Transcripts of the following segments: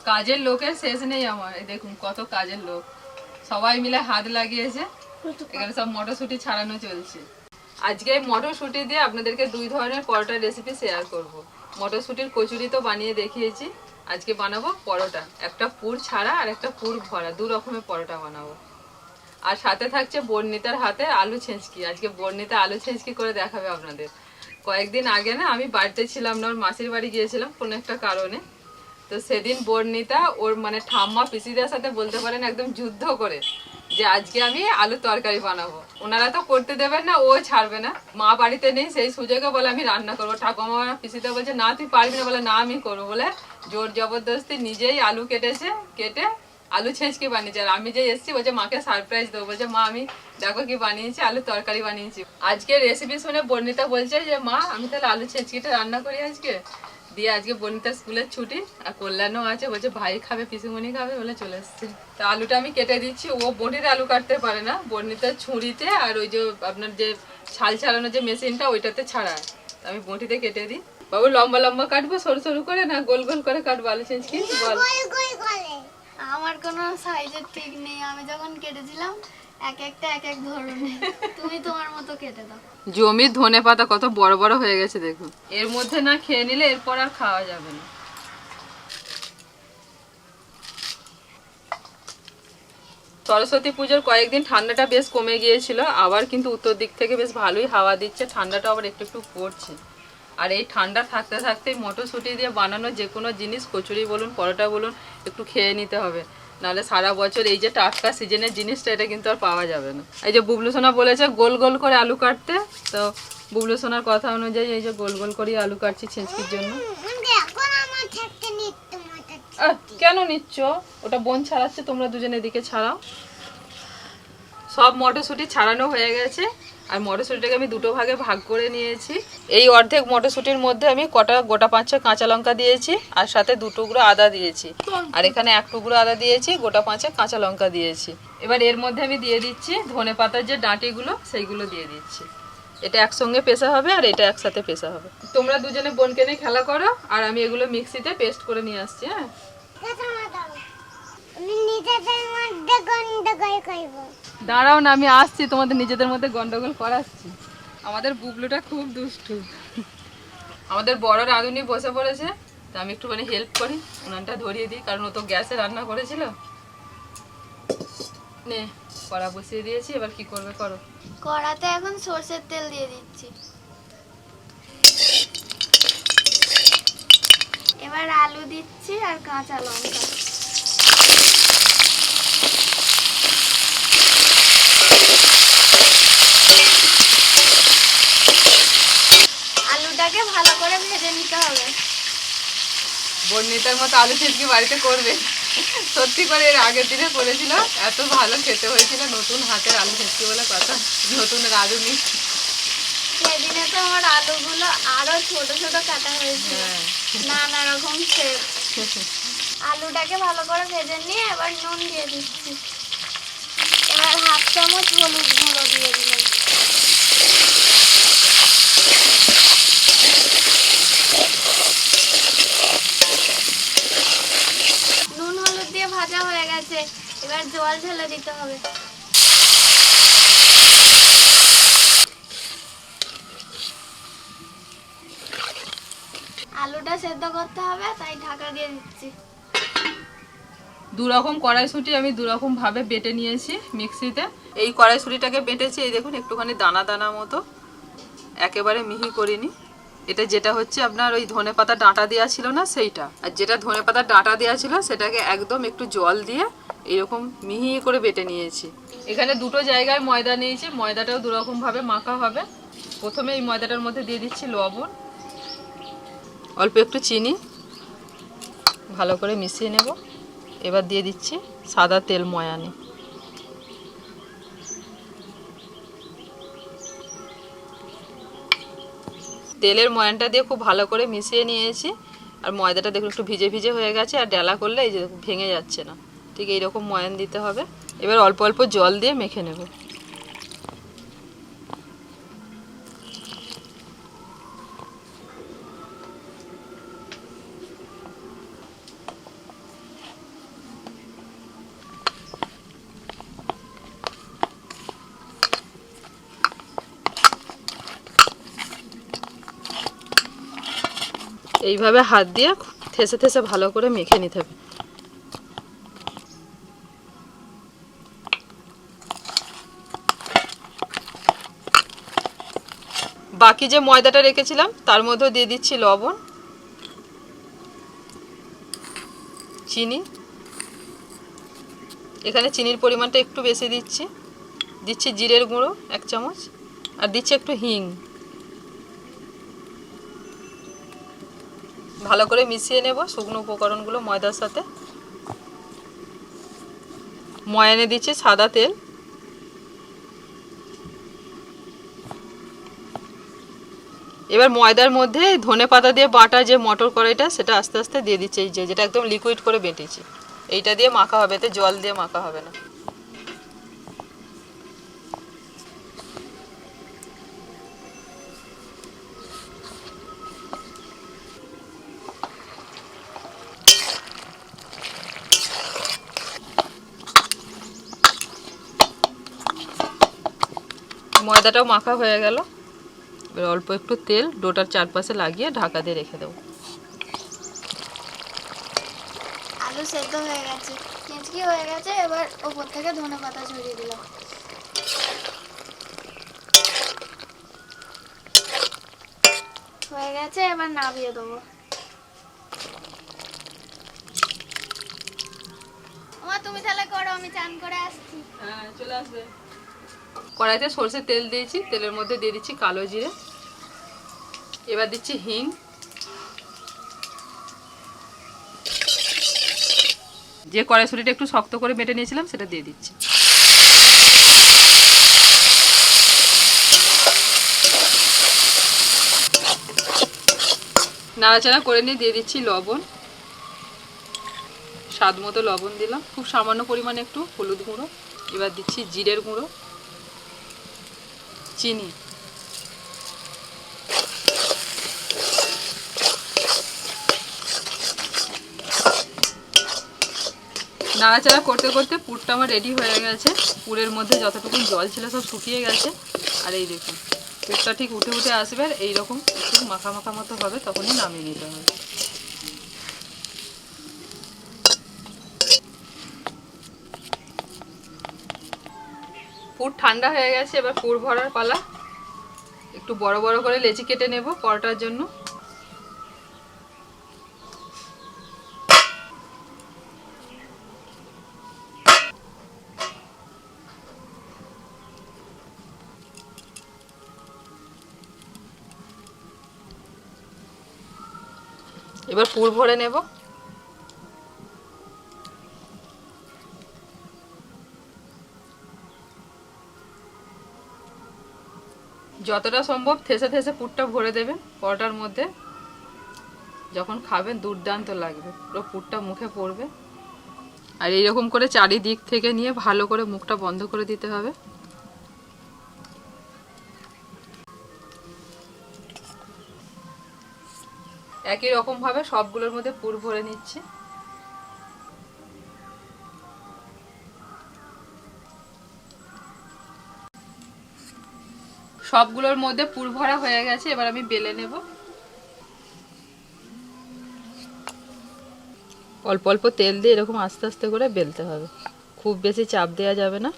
কাজের লোকের শেষ নেই আমার। এই দেখুন কত কাজের লোক, সবাই মিলে হাত লাগিয়েছে। এখানে সব মটরশুঁটি ছাড়ানো চলছে। আজকে মটরশুঁটি দিয়ে আপনাদেরকে 2 ধরনের পরোটার রেসিপি শেয়ার করব। মটরশুঁটির কচুরি তো বানিয়ে দেখিয়েছি, আজকে বানাবো পরোটা। একটা পুর ছাড়া আর একটা পুর ভরা, 2 রকমের পরোটা বানাবো। আর সাথে থাকছে বর্ণিতার হাতে আলু ছেঁচকি। আজকে বর্ণিতা আলু ছেঁচকি করে দেখাবে আপনাদের। কয়েকদিন আগে না আমি বাড়িতে ছিলাম না, ওর মাসির বাড়ি গিয়েছিলাম কোনো একটা কারণে। তো সেদিন বর্ণিতা ওর মানে ঠাম্মা পিসিদের সাথে বলতে পারেন একদম যুদ্ধ করে যে আজকে আমি আলু তরকারি বানাবো। ওনারা তো করতে দেবেন না, ও ছাড়বে না। মা বাড়িতে নেই, সেই সুযোগে বলে আমি রান্না করবো। ঠাকুমা পিসিতে বলছে না তুই পারবি না, বলে না আমি করবো। বলে জোর জবরদস্তি নিজেই আলু কেটে আলু ছেঁচকি বানিয়েছে। আর আমি যে এসেছি বলছে মাকে সারপ্রাইজ দেবো, বলছে মা আমি দেখো কি বানিয়েছি, আলু তরকারি বানিয়েছি। আজকে রেসিপি শুনে বর্ণিতা বলছে যে মা আমি তাহলে আলু ছেঁচকিটা রান্না করি আজকে। দিয়ে আজকে বর্ণিতার স্কুলের ছুটি, আর কল্যাণও আছে, বলছে ভাই খাবে পিসুমণি খাবে বলে চলে এসছে। তা আলুটা আমি কেটে দিচ্ছি। ও বটির আলু কাটতে পারে না, বর্ণিতার ছুরিতে আর ওই যে আপনার যে ছাল ছাড়ানোর যে মেশিনটা ওইটাতে ছাড়ায়। আমি বটিতে কেটে দিই। বাবু লম্বা লম্বা কাটবো সরু সরু করে না গোল গোল করে কাটবো আলু ছেঁচকি? বল। আমার কোনো সাইজের ঠিক নেই, আমি যখন কেটেছিলাম এক একটা এক এক ধরনের। তুমি তোমার মতো কেটে দাও। জমির ধনেপাতা কত বড় বড় হয়ে গেছে দেখুন। এর মধ্যে না খেয়ে নিলে এরপর আর খাওয়া যাবে না। সরস্বতী পুজোর কয়েকদিন ঠান্ডাটা বেশ কমে গিয়েছিল, আবার কিন্তু উত্তর দিক থেকে বেশ ভালোই হাওয়া দিচ্ছে, ঠান্ডাটা আবার একটু একটু পড়ছে। আর এই ঠান্ডা থাকতে থাকতেই মটরশুঁটি দিয়ে বানানো যে কোনো জিনিস, কচুরি বলুন পরোটা বলুন, একটু খেয়ে নিতে হবে। নাহলে সারা বছর এই যে টাটকা সিজনের জিনিসটা এটা কিন্তু আর পাওয়া যাবে না। এই যে বুবলু সোনা বলেছে গোল গোল করে আলু কাটতে, তো বুবলু সোনার কথা অনুযায়ী এই যে গোল গোল করে আলু কাটছি ছেঁচকির জন্য। কেন নিচ্ছ? ওটা বোন ছাড়াচ্ছে, তোমরা দুজনে এদিকে ছাড়াও। সব মটরশুঁটি ছাড়ানো হয়ে গেছে। আর মটরশুঁটিটাকে আমি 2 ভাগে ভাগ করে নিয়েছি। এই অর্ধেক মটরশুঁটির মধ্যে আমি কটা গোটা 5-6 কাঁচা লঙ্কা দিয়েছি, আর সাথে 2 টুকরো আদা দিয়েছি। আর এখানে 1 টুকরো আদা দিয়েছি, গোটা 5 কাঁচা লঙ্কা দিয়েছি। এবার এর মধ্যে আমি দিয়ে দিচ্ছি ধনেপাতার যে ডাঁটিগুলো সেইগুলো দিয়ে দিচ্ছি। এটা একসঙ্গে পেশা হবে আর এটা একসাথে পেশা হবে। তোমরা দুজনে বোনকে নিয়ে খেলা করো, আর আমি এগুলো মিক্সিতে পেস্ট করে নিয়ে আসছি। হ্যাঁ, দাঁড়াও না, আমি আসছি, তোমাদের নিজেদের মধ্যে গন্ডগোল করাচ্ছি। আমাদের বুবলুটা খুব দুষ্টু। আমাদের বড় রাঁধুনি বসে পড়েছে, তা আমি একটুখানি হেল্প করি, উনানটা ধরিয়ে দিই, কারণ ও তো গ্যাসে রান্না করেছিল। নে কড়া বসিয়ে দিয়েছি, এবার কি করবে করো। কড়াতে এখন সরষের তেল দিয়ে দিচ্ছি। এবার আলু দিচ্ছি আর কাঁচা লঙ্কা। আলুটাকে ভালো করে ভেজে নিতে হবে। বর্ণিতার মতো আলু ছেঁচকি বাড়িতে করবে। সত্যি করে এর আগের দিনে করেছিল, এত ভালো খেতে হয়েছিল। নতুন হাতের আলু ছেঁচকি বলে কথা, নতুন রাঁধুনি। সেদিনে তো আমার আলুগুলো আরো ছোট ছোট কাটা হয়েছিল, নানা রকম শেপ। আলুটাকে ভালো করে ভেজে নিয়ে এবার নুন দিয়ে দিচ্ছি। এবার 1/2 চামচ হলুদ গুঁড়ো দিয়ে দিলাম। নুন হলুদ দিয়ে ভাজা হয়ে গেছে, এবার জল ঢেলে দিতে হবে। আলুটা সেদ্ধ করতে হবে, তাই ঢাকা দিয়ে দিচ্ছি। 2 রকম কড়াইশুঁটি আমি 2 রকম ভাবে বেটে নিয়েছি মিক্সিতে। এই কড়াইশুঁটিটাকে বেটেছি, এই দেখুন একটুখানি দানা দানা মতো, একেবারে মিহি করিনি। এটা যেটা হচ্ছে আপনার ওই ধনেপাতা ডাঁটা দেওয়া ছিল না সেইটা, আর যেটা ধনেপাতা ডাঁটা দেওয়া ছিল সেটাকে একদম একটু জল দিয়ে এরকম মিহি করে বেটে নিয়েছি। এখানে 2টো জায়গায় ময়দা নিয়েছি, ময়দাটাও 2 রকম ভাবে মাখা হবে। প্রথমে এই ময়দাটার মধ্যে দিয়ে দিচ্ছি লবণ, অল্প একটু চিনি, ভালো করে মিশিয়ে নেব। এবার দিয়ে দিচ্ছি সাদা তেল ময়ানি। তেলের ময়ানটা দিয়ে খুব ভালো করে মিশিয়ে নিয়েছি। আর ময়দাটা দেখুন একটু ভিজে ভিজে হয়ে গেছে, আর ডেলা করলে এই যে ভেঙে যাচ্ছে না, ঠিক এইরকম ময়ান দিতে হবে। এবার অল্প অল্প জল দিয়ে মেখে নেব। এইভাবে হাত দিয়ে থেসে থেসে ভালো করে মেখে নিতে হবে। বাকি যে ময়দাটা রেখেছিলাম তার মধ্যে দিয়ে দিচ্ছি লবণ, চিনি। এখানে চিনির পরিমাণটা একটু বেশি দিচ্ছি। দিচ্ছি জিরের গুঁড়ো 1 চামচ, আর দিচ্ছি একটু হিং। ভালো করে মিশিয়ে নেব শুকনো উপকরণগুলো ময়দার সাথে। ময়ানে দিচ্ছি সাদা তেল। এবার ময়দার মধ্যে ধনেপাতা দিয়ে বাটা যে মটর কড়াইটা সেটা আস্তে আস্তে দিয়ে দিচ্ছি, এই যেটা একদম লিকুইড করে বেটেছি। এইটা দিয়ে মাখা হবে, এতে জল দিয়ে মাখা হবে না। ময়দাটাও মাখা হয়ে গেল। এবার অল্প একটু তেল ডোটার চারপাশে লাগিয়ে ঢাকা দিয়ে রেখে দেবো। আলু সেদ্ধ হয়ে গেছে, কেঁচকি হয়ে গেছে। এবার ওপর থেকে ধনেপাতা ছড়িয়ে দিলাম। হয়ে গেছে, এবার নামিয়ে দেবো। তুমি তাহলে করো, আমি চান করে আসছি। হ্যাঁ, চলে আসবে। কড়াইতে সরষের তেল দিয়েছি, তেলের মধ্যে দিয়ে দিচ্ছি কালো জিরে। এবার দিচ্ছি হিং, যে কড়াইশুঁটিটা একটু শক্ত করে বেটে নিয়েছিলাম সেটা দিয়ে দিচ্ছি। নাড়াচাড়া করে নিয়ে দিয়ে দিচ্ছি লবণ, স্বাদ মতো লবণ দিলাম, খুব সামান্য পরিমাণে একটু হলুদ গুঁড়ো। এবার দিচ্ছি জিরের গুঁড়ো, চিনি। নাড়াচাড়া করতে করতে পুরটা আমার রেডি হয়ে গেছে। পুরের মধ্যে যতটুকু জল ছিল সব শুকিয়ে গেছে। আর এই দেখুন পুরটা ঠিক উঠে উঠে আসবে, আর এইরকম একটু মাখা মাখা মতো হবে, তখনই নামিয়ে নিতে হবে। পুর ঠান্ডা হয়ে গেছে, এবার পুর ভরার পালা। একটু বড় বড় করে লেচি কেটে নেব পরোটার জন্য। এবার পুর ভরে নেব। যতটা সম্ভব থেসে থেসে পুরটা ভরে দেবেন পরোটার মধ্যে। যখন খাবেন দুর্দান্ত লাগবে, পুরো পুরটা মুখে পড়বে। আর এইরকম করে চারিদিক থেকে নিয়ে ভালো করে মুখটা বন্ধ করে দিতে হবে। একই রকম ভাবে সবগুলোর মধ্যে পুর ভরে নিচ্ছি। সবগুলোর মধ্যে পুর ভরা হয়ে গেছে, এবার আমি বেলে নেব। অল্প অল্প তেল দিয়ে এরকম আস্তে আস্তে করে বেলতে হবে, খুব বেশি চাপ দেওয়া যাবে না।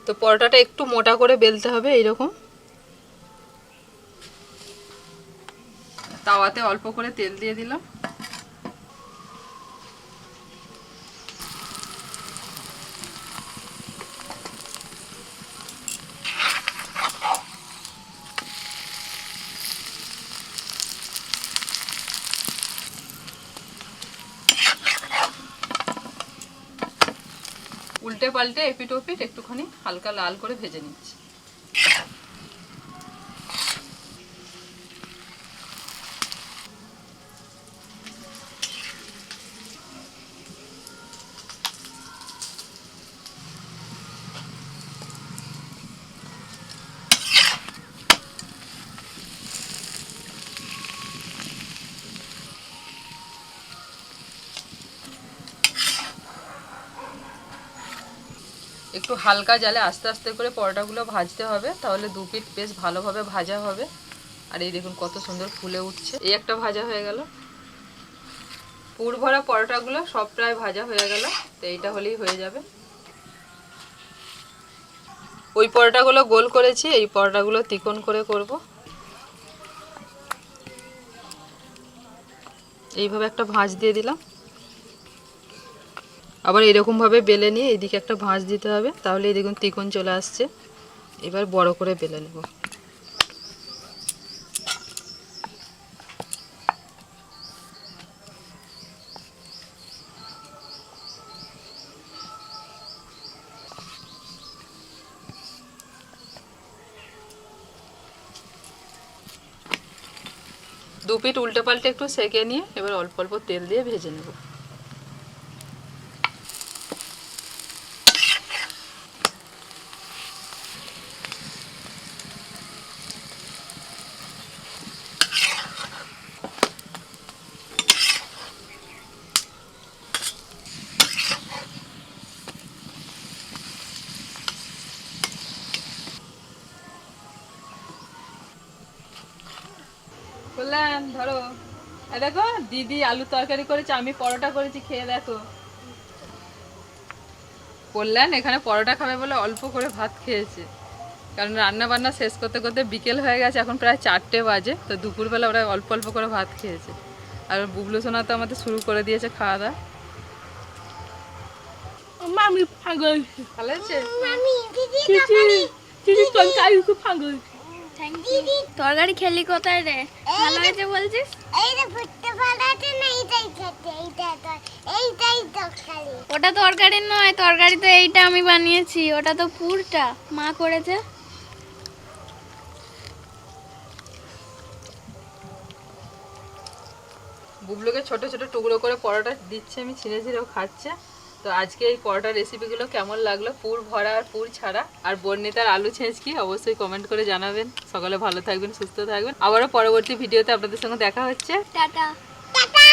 তো পরোটাটা একটু মোটা করে বেলতে হবে এইরকম। তাওয়াতে অল্প করে তেল দিয়ে দিলাম। উল্টে পাল্টে এপিট ওপিট একটুখানি হালকা লাল করে ভেজে নিচ্ছি। একটু হালকা জালে আস্তে আস্তে করে পরোটাগুলো ভাজতে হবে, তাহলে দু পিঠ বেশ ভালোভাবে ভাজা হবে। আর এই দেখুন কত সুন্দর ফুলে উঠছে। এই একটা ভাজা হয়ে গেল। পুর ভরা পরোটাগুলো সব প্রায় ভাজা হয়ে গেল, তো এইটা হলেই হয়ে যাবে। ওই পরোটাগুলো গোল করেছি, এই পরোটাগুলো তিকোন করে করব। এইভাবে একটা ভাঁজ দিয়ে দিলাম। আবার এরকমভাবে বেলে নিয়ে এইদিকে একটা ভাঁজ দিতে হবে, তাহলে এই দেখুন তিকোন চলে আসছে। এবার বড় করে বেলে নেব। দু পিঠ উল্টে পাল্টে একটু সেঁকে নিয়ে এবার অল্প অল্প তেল দিয়ে ভেজে নেব। বললেন ধরো, দেখো দিদি আলু তরকারি করেছে, আমি পরোটা করেছি, খেয়ে দেখো। বললেন এখানে পরোটা খাবে বলে অল্প করে ভাত খেয়েছে, কারণ রান্না বান্না শেষ করতে করতে বিকেল হয়ে গেছে, এখন প্রায় 4টে বাজে। তো দুপুরবেলা ওরা অল্প অল্প করে ভাত খেয়েছে। আর বুবলু সোনা তো আমাদের শুরু করে দিয়েছে খাওয়া দাওয়া। মামি পাগল ভালো আছে? দিদি তরকারি খুব পাগল। তরকারি খেলি কোথায় রে? ভালো হয়েছে বলছিস? ওটা তরকারি নয়, তরকারি তো এইটা আমি বানিয়েছি, ওটা তো পুরটা মা করেছে। বুবলুকে ছোট ছোট টুকরো করে পরোটা দিচ্ছে, আমি ছিঁড়ে ছিঁড়েও খাচ্ছে। তো আজকে এই পরোটার রেসিপিগুলো কেমন লাগলো, পুর ভরা আর পুর ছাড়া, আর বর্ণিতার আলু ছেঁচকি, অবশ্যই কমেন্ট করে জানাবেন। সকলে ভালো থাকবেন, সুস্থ থাকবেন। আবারও পরবর্তী ভিডিওতে আপনাদের সঙ্গে দেখা হচ্ছে। Tata tata.